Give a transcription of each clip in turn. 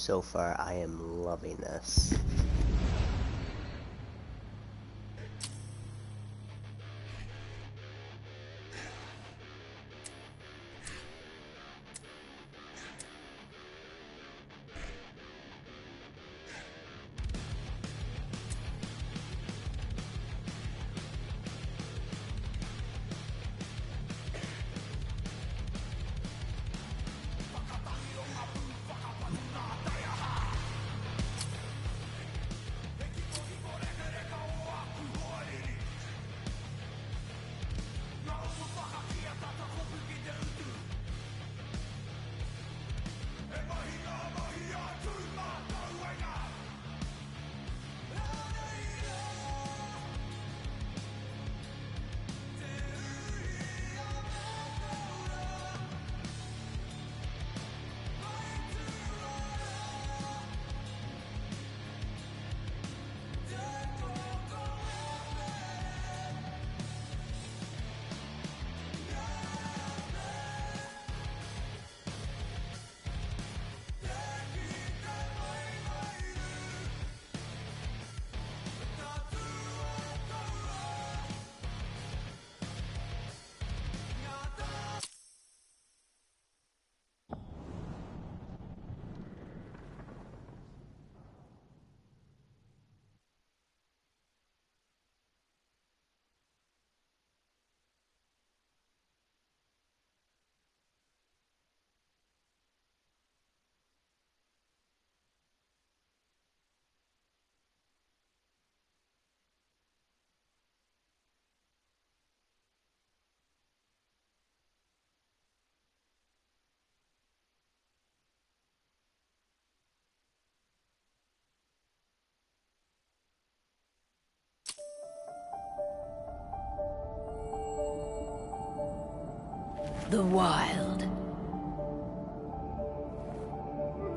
so far, I am loving this. The Wild.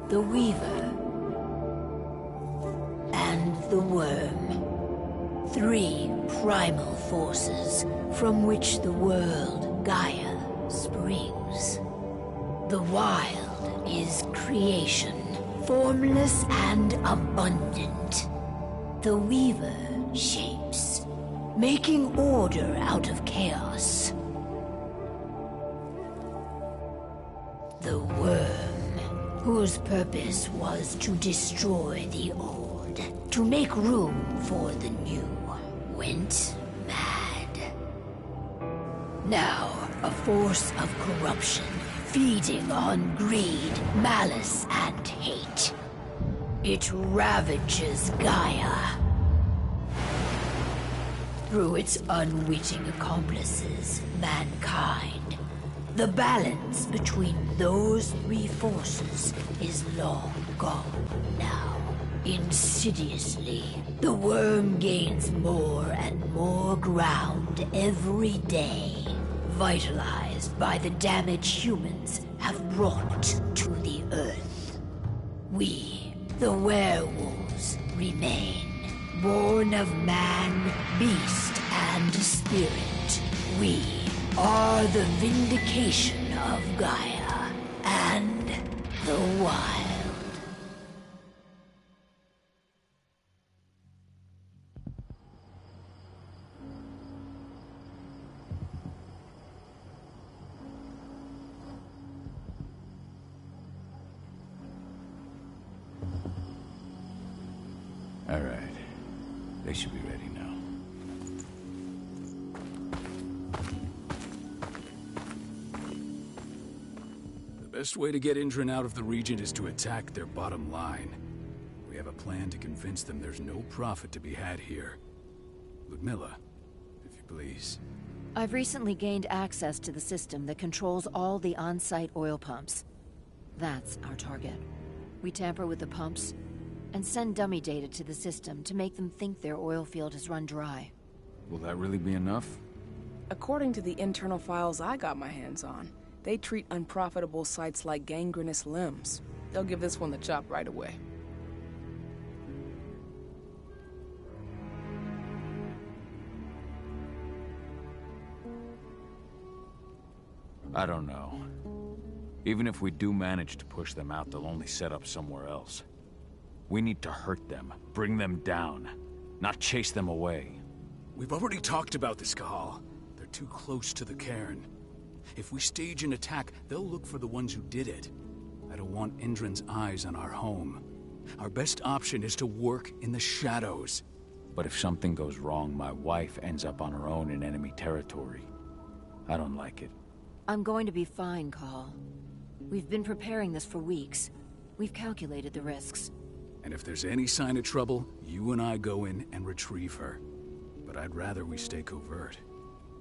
The Weaver. And the Worm. Three primal forces from which the world, Gaia, springs. The Wild is creation, formless and abundant. The Weaver shapes, making order out of chaos. The Worm, whose purpose was to destroy the old, to make room for the new, went mad. Now, a force of corruption, feeding on greed, malice, and hate. It ravages Gaia. Through its unwitting accomplices, mankind. The balance between those three forces is long gone now. Insidiously, the worm gains more and more ground every day, vitalized by the damage humans have brought to the Earth. We, the werewolves, remain, born of man, beast, and spirit. We are the vindication of Gaia and the Wild. All right. They should be ready now. The best way to get Indran out of the region is to attack their bottom line. We have a plan to convince them there's no profit to be had here. Ludmilla, if you please. I've recently gained access to the system that controls all the on-site oil pumps. That's our target. We tamper with the pumps and send dummy data to the system to make them think their oil field has run dry. Will that really be enough? According to the internal files I got my hands on, they treat unprofitable sites like gangrenous limbs. They'll give this one the chop right away. I don't know. Even if we do manage to push them out, they'll only set up somewhere else. We need to hurt them, bring them down, not chase them away. We've already talked about this, Cahal. They're too close to the cairn. If we stage an attack, they'll look for the ones who did it. I don't want Indran's eyes on our home. Our best option is to work in the shadows. But if something goes wrong, my wife ends up on her own in enemy territory. I don't like it. I'm going to be fine, Call. We've been preparing this for weeks. We've calculated the risks. And if there's any sign of trouble, you and I go in and retrieve her. But I'd rather we stay covert.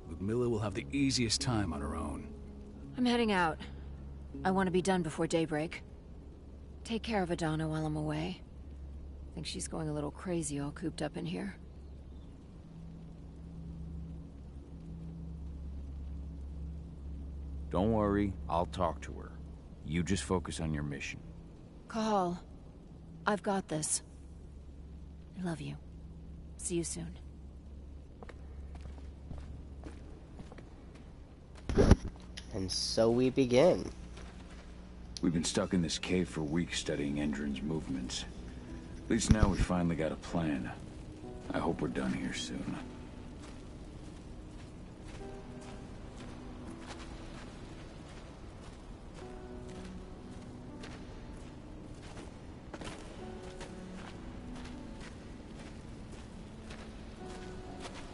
Ludmilla will have the easiest time on her own. I'm heading out. I want to be done before daybreak. Take care of Adana while I'm away. Think she's going a little crazy all cooped up in here. Don't worry, I'll talk to her. You just focus on your mission. Call. I've got this. I love you. See you soon. And so we begin. We've been stuck in this cave for weeks studying Endrin's movements. At least now we finally got a plan. I hope we're done here soon.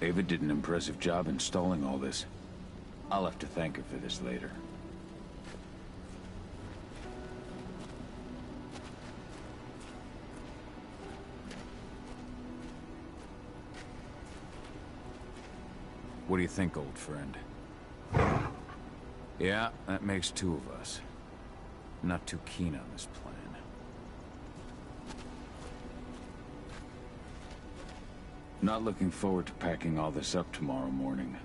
Ava did an impressive job installing all this. I'll have to thank her for this later. What do you think, old friend? Yeah, that makes two of us. Not too keen on this plan. Not looking forward to packing all this up tomorrow morning.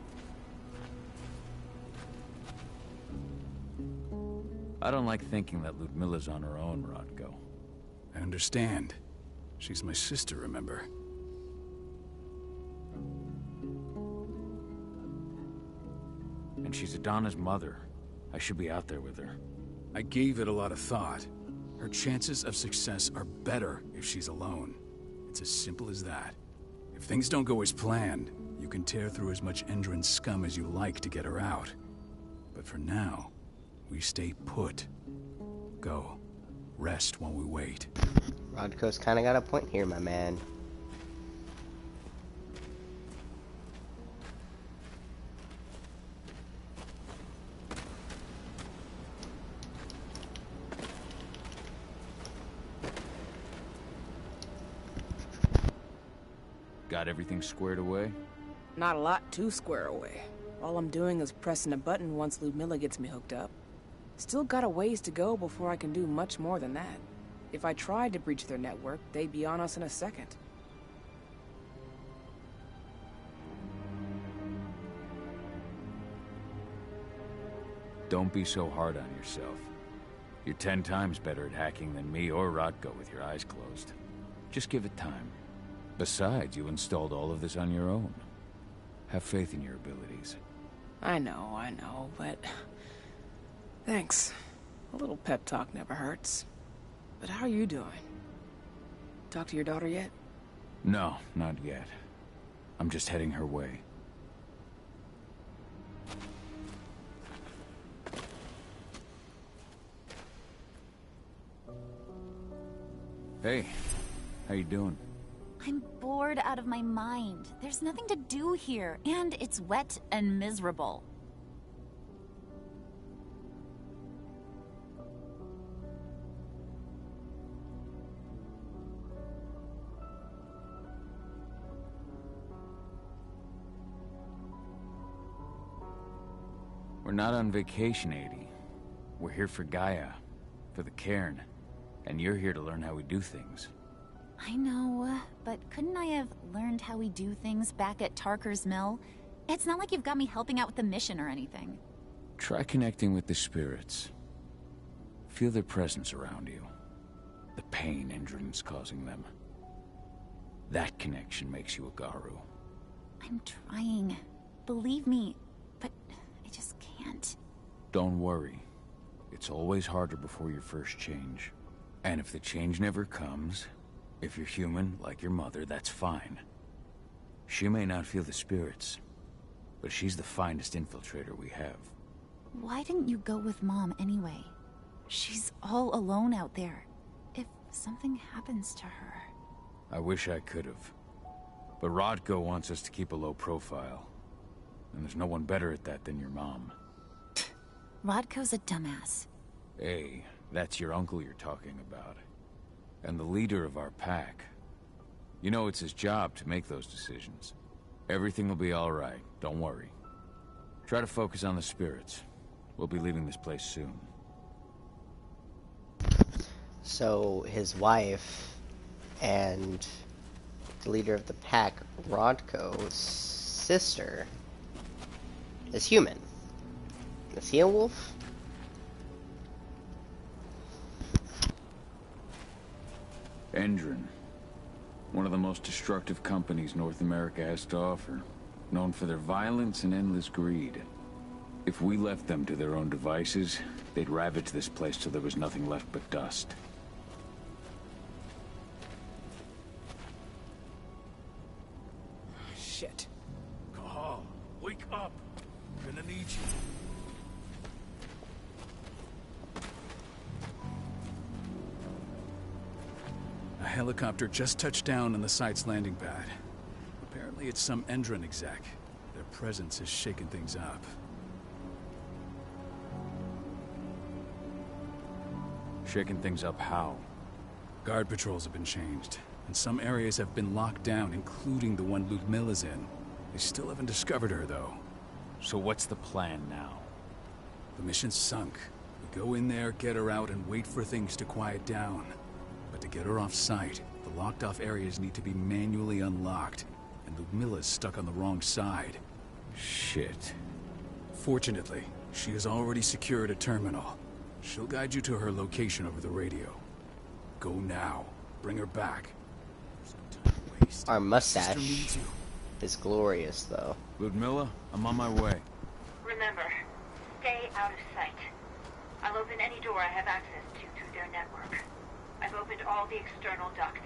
I don't like thinking that Ludmilla's on her own, Rodko. I understand. She's my sister, remember? And she's Adana's mother. I should be out there with her. I gave it a lot of thought. Her chances of success are better if she's alone. It's as simple as that. If things don't go as planned, you can tear through as much Endrin scum as you like to get her out. But for now, we stay put. Go. Rest while we wait. Rodko's kinda got a point here, my man. Got everything squared away? Not a lot to square away. All I'm doing is pressing a button once Ludmilla gets me hooked up. Still got a ways to go before I can do much more than that. If I tried to breach their network, they'd be on us in a second. Don't be so hard on yourself. You're 10 times better at hacking than me or Rodko with your eyes closed. Just give it time. Besides, you installed all of this on your own. Have faith in your abilities. I know, but... Thanks. A little pep talk never hurts. But how are you doing? Talk to your daughter yet? No, not yet. I'm just heading her way. Hey, how you doing? I'm bored out of my mind. There's nothing to do here, and it's wet and miserable. We're not on vacation, Adie. We're here for Gaia, for the cairn, and you're here to learn how we do things. I know, but couldn't I have learned how we do things back at Tarker's Mill? It's not like you've got me helping out with the mission or anything. Try connecting with the spirits. Feel their presence around you. The pain Endrin's causing them. That connection makes you a Garu. I'm trying. Believe me, but I just can't. Don't worry. It's always harder before your first change. And if the change never comes, if you're human, like your mother, that's fine. She may not feel the spirits, but she's the finest infiltrator we have. Why didn't you go with Mom anyway? She's all alone out there. If something happens to her... I wish I could have. But Rodko wants us to keep a low profile. And there's no one better at that than your mom. Rodko's a dumbass. Hey, that's your uncle you're talking about. And the leader of our pack. You know it's his job to make those decisions. Everything will be all right, don't worry. Try to focus on the spirits. We'll be leaving this place soon. So his wife and the leader of the pack, Rodko's sister, is human. Is he a wolf? Endron. One of the most destructive companies North America has to offer. Known for their violence and endless greed. If we left them to their own devices, they'd ravage this place till there was nothing left but dust. Shit. Cahal, wake up. I'm gonna need you. A helicopter just touched down on the site's landing pad. Apparently it's some Endron exec. Their presence is shaking things up. Shaking things up how? Guard patrols have been changed, and some areas have been locked down, including the one Ludmilla's in. They still haven't discovered her, though. So what's the plan now? The mission's sunk. We go in there, get her out, and wait for things to quiet down. But to get her off-site, the locked-off areas need to be manually unlocked, and Ludmilla's stuck on the wrong side. Shit. Fortunately, she has already secured a terminal. She'll guide you to her location over the radio. Go now. Bring her back. There's no time to waste. Our Sister mustache needs you. is glorious, though. Ludmilla, I'm on my way. Remember, stay out of sight. I'll open any door I have access to through their network. I've opened all the external ducts.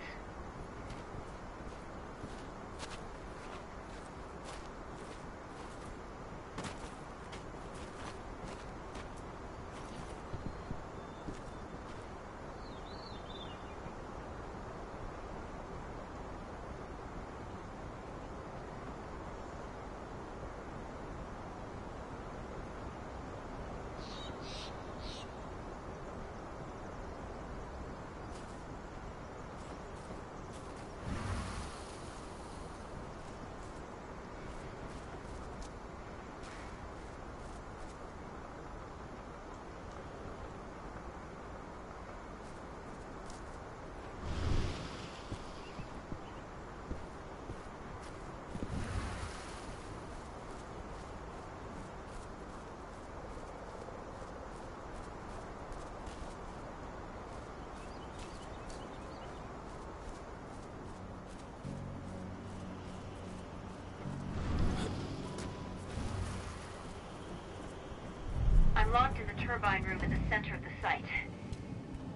I'm locked in the turbine room in the center of the site.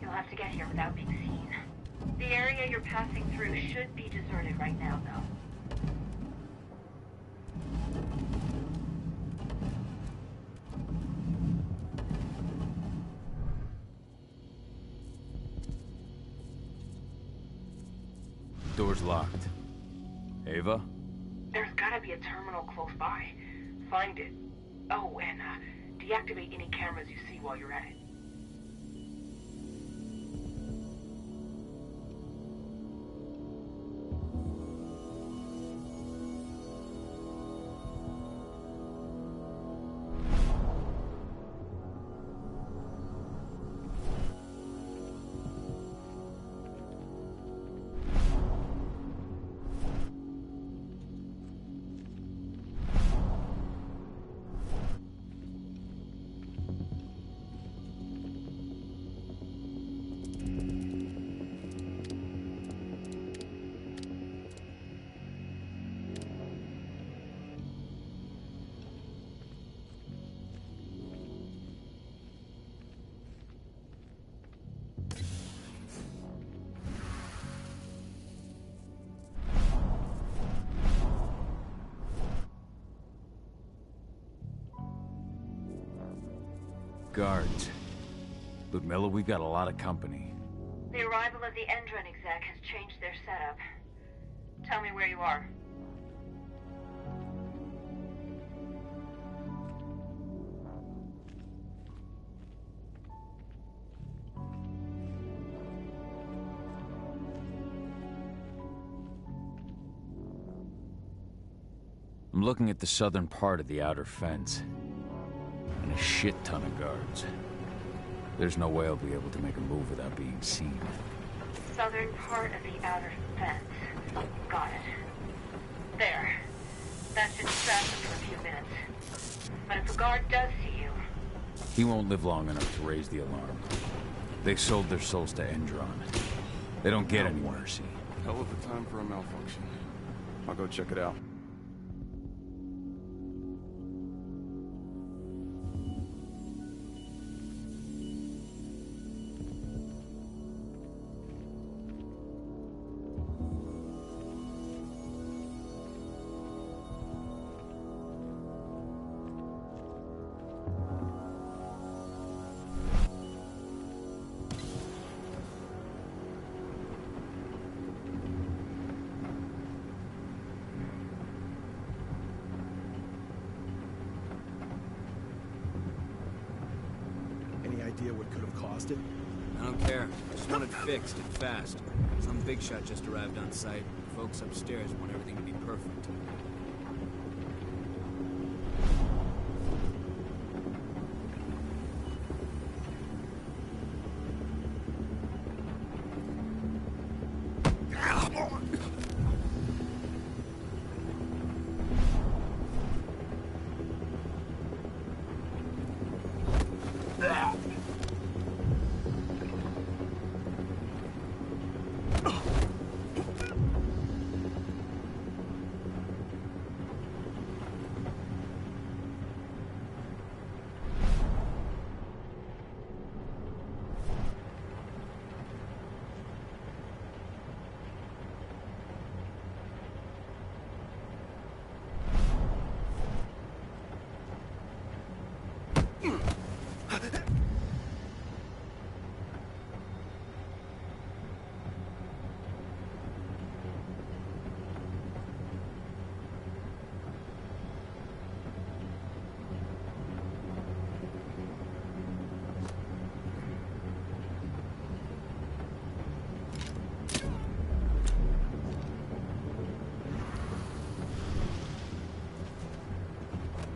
You'll have to get here without being seen. The area you're passing through should be deserted right now, though. Door's locked. Ava? There's gotta be a terminal close by. Find it. Oh, and deactivate any cameras you see while you're at it. guards. Ludmilla, we've got a lot of company. The arrival of the Endron exec has changed their setup. Tell me where you are. I'm looking at the southern part of the outer fence. And a shit ton of guards. There's no way I'll be able to make a move without being seen. Southern part of the outer fence. Got it. There. That should distract them for a few minutes. But if a guard does see you... He won't live long enough to raise the alarm. They sold their souls to Endron. They don't get any mercy. Hell of a time for a malfunction. I'll go check it out. Any idea what could have caused it? I don't care. I just want it fixed and fast. Some big shot just arrived on site. Folks upstairs want everything to be perfect.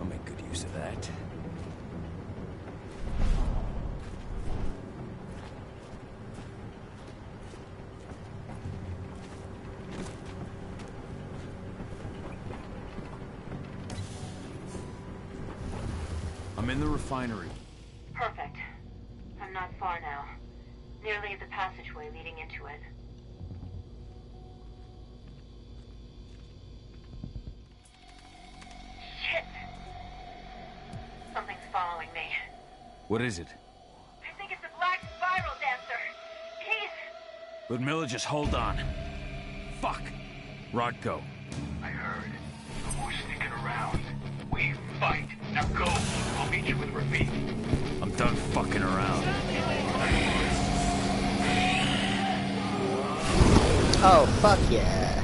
I'll make good use of that. I'm in the refinery. Perfect. I'm not far now. Nearly at the passageway leading into it. Shit! Something's following me. What is it? I think it's a black spiral dancer. He's... Ludmilla, just hold on. Fuck. Rodko. I heard. No more sneaking around. We fight. Now go. I'll meet you with Rafik. I'm done fucking around. Oh, fuck yeah.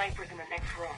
snipers in the next room.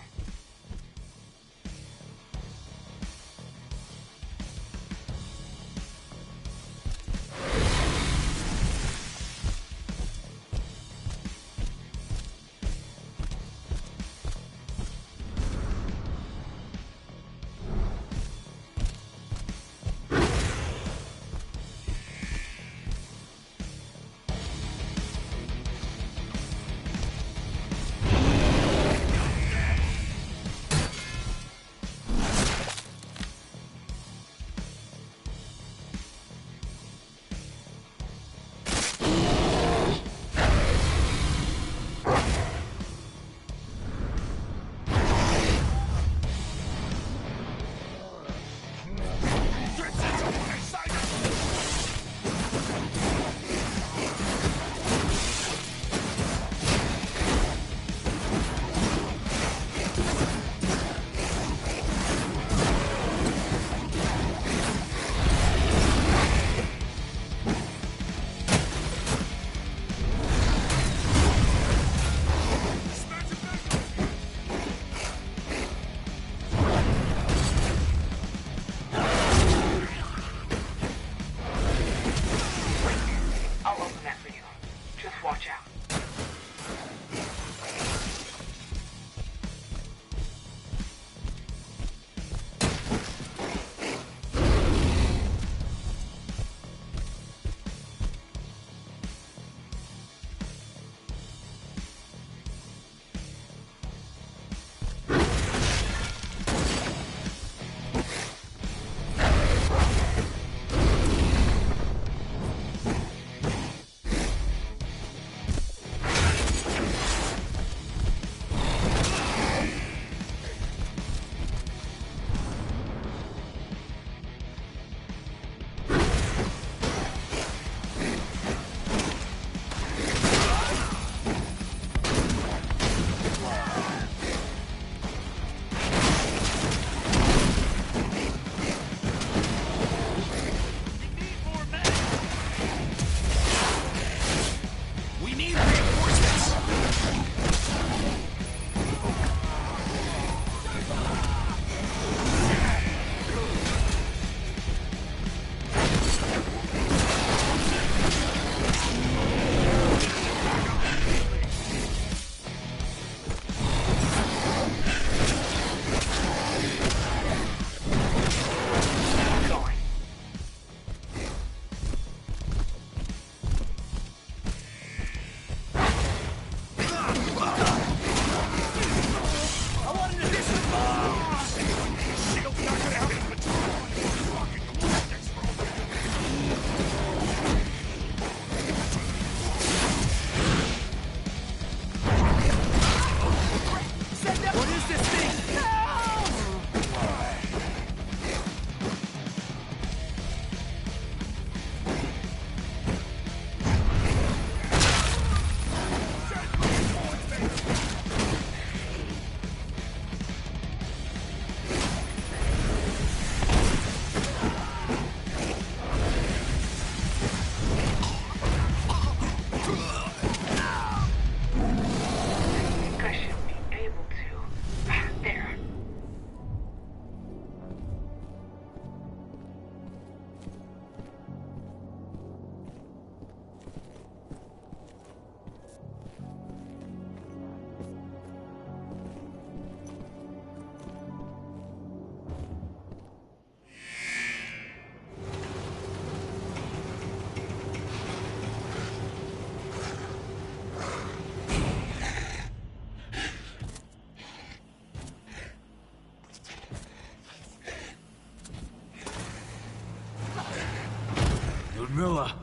Ludmilla!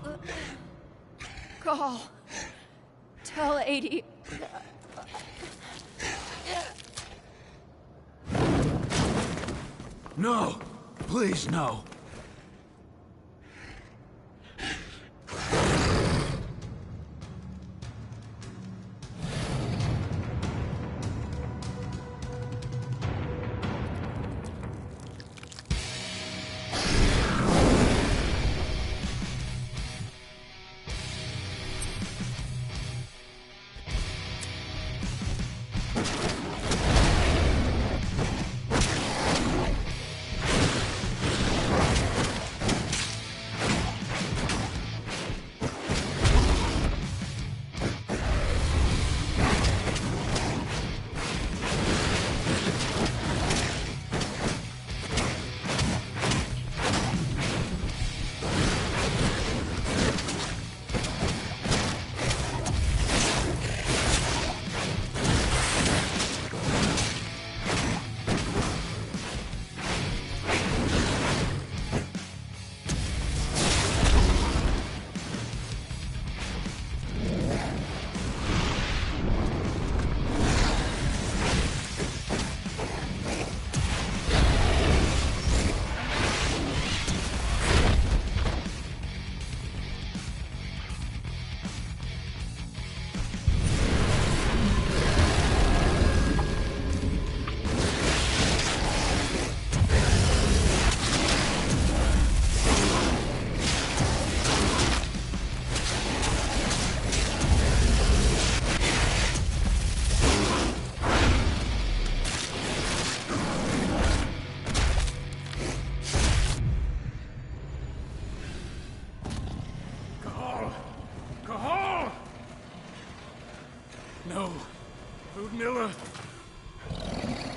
Call. Tell 80. No! Please, no!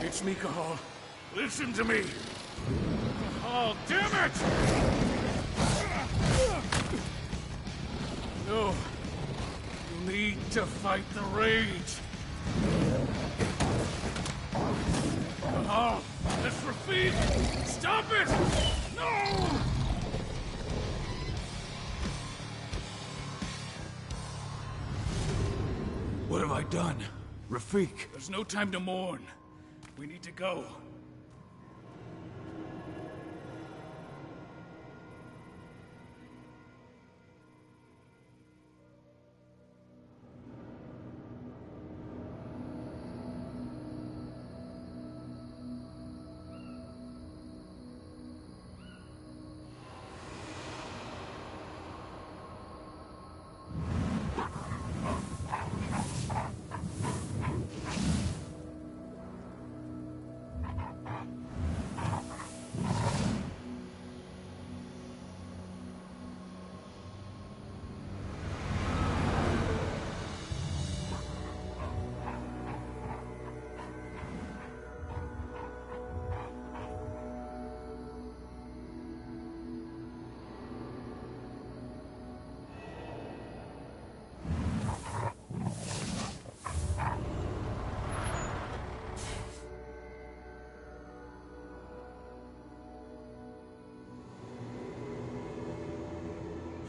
It's me, Cahal. Listen to me! Cahal, damn it! No. You need to fight the rage. Cahal, that's Rafik! Stop it! No! What have I done? Rafik. There's no time to mourn. We need to go.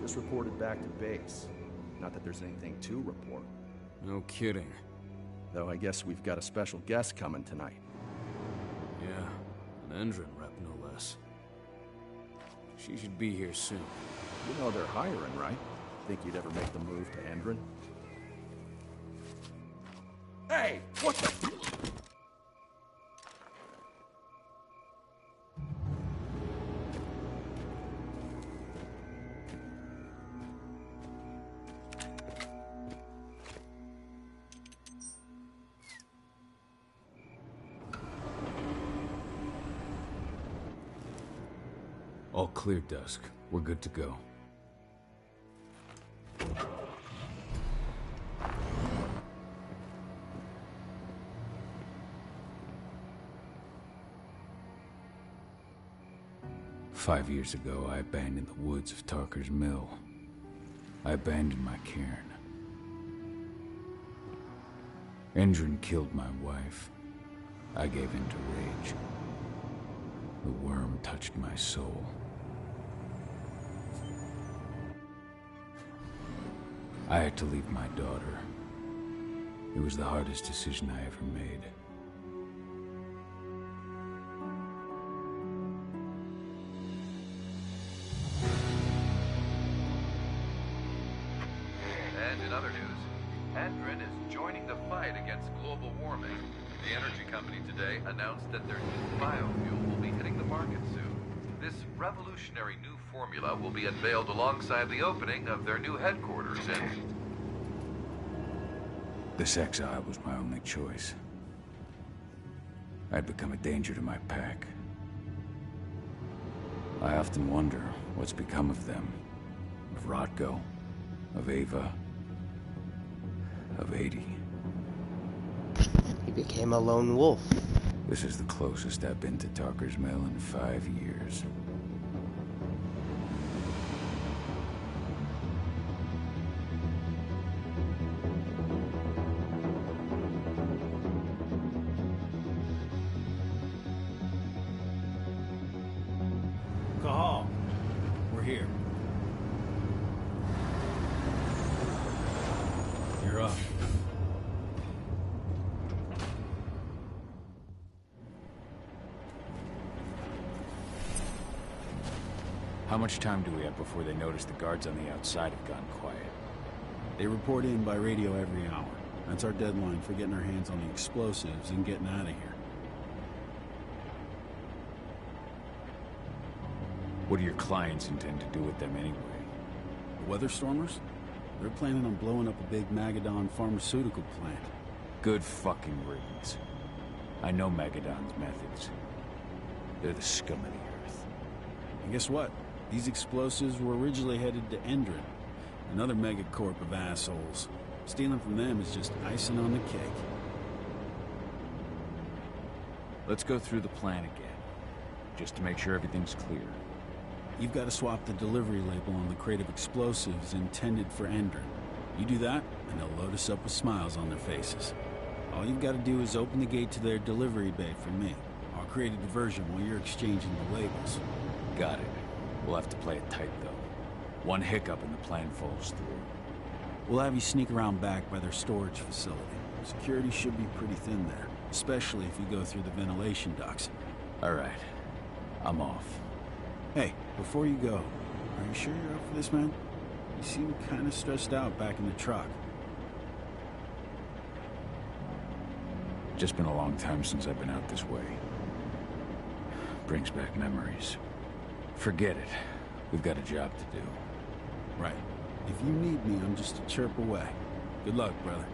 Just reported back to base. Not that there's anything to report. No kidding. Though I guess we've got a special guest coming tonight. Yeah, an Endron rep, no less. She should be here soon. You know they're hiring, right? Think you'd ever make the move to Endron? Hey! What the... All clear, Dusk. We're good to go. Five years ago, I abandoned the woods of Tarker's Mill. I abandoned my cairn. Endron killed my wife. I gave in to rage. The worm touched my soul. I had to leave my daughter. It was the hardest decision I ever made. And in other news, Endron is joining the fight against global warming. The energy company today announced that their new biofuel will be hitting the market soon. This revolutionary new formula will be unveiled alongside the opening of their new headquarters in... This exile was my only choice. I'd become a danger to my pack. I often wonder what's become of them. Of Rotko, of Ava, of 80. He became a lone wolf. This is the closest I've been to Tarker's Mill in 5 years. Cahal, we're here. You're up. How much time do we have before they notice the guards on the outside have gone quiet? They report in by radio every hour. That's our deadline for getting our hands on the explosives and getting out of here. What do your clients intend to do with them anyway? The Weatherstormers? They're planning on blowing up a big Magadon pharmaceutical plant. Good fucking riddance. I know Magadon's methods. They're the scum of the earth. And guess what? These explosives were originally headed to Endron, another megacorp of assholes. Stealing from them is just icing on the cake. Let's go through the plan again, just to make sure everything's clear. You've got to swap the delivery label on the crate of explosives intended for Endron. You do that, and they'll load us up with smiles on their faces. All you've got to do is open the gate to their delivery bay for me. I'll create a diversion while you're exchanging the labels. Got it. We'll have to play it tight, though. One hiccup and the plan falls through. We'll have you sneak around back by their storage facility. Security should be pretty thin there, especially if you go through the ventilation ducts. All right. I'm off. Hey, before you go, are you sure you're up for this, man? You seem kind of stressed out back in the truck. Just been a long time since I've been out this way. Brings back memories. Forget it. We've got a job to do. Right. If you need me, I'm just a chirp away. Good luck, brother.